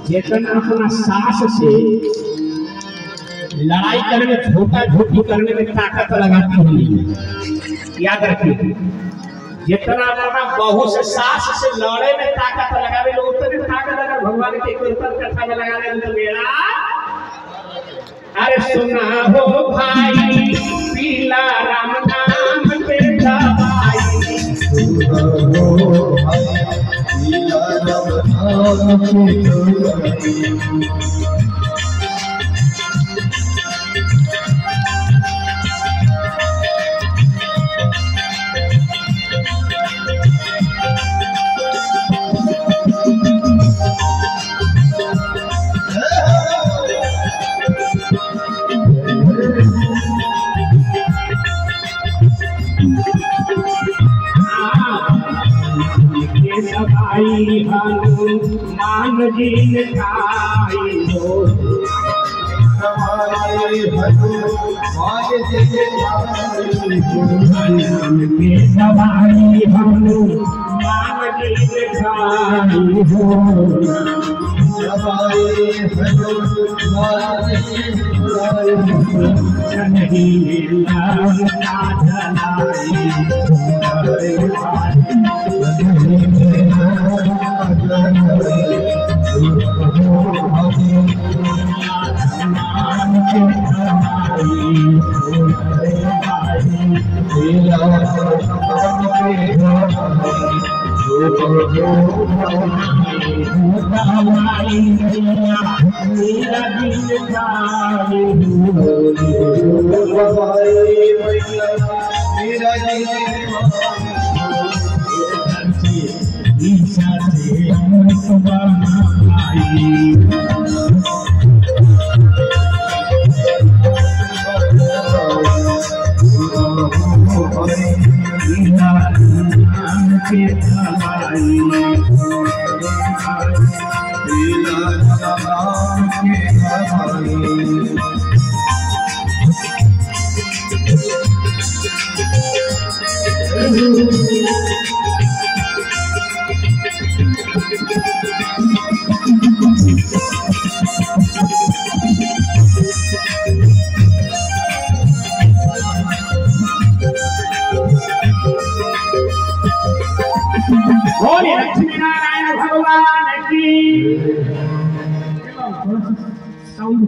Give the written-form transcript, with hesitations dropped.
चेतन अपना सास से लड़ाई करने में झूठा झूठी करने में ताकत लगाती हुई याद रखिए। जितना अपना बहू से सास से लड़े में ताकत लगावे लोग उतने ताकत अगर भगवान के कीर्तन कथा में लगा ले तो मेरा अरे सुना हो भाई पीला राम नाम पे दवाई पीला राम नाम पे दवाई मान जीन खाई हो हमारे मान जीन खाई हो के सवाई हम मान जीन खाई हो हमारे मान जीन खाई हो नहीं लाल काजलाई लक्ष्मी नारायण भगवान की साउंड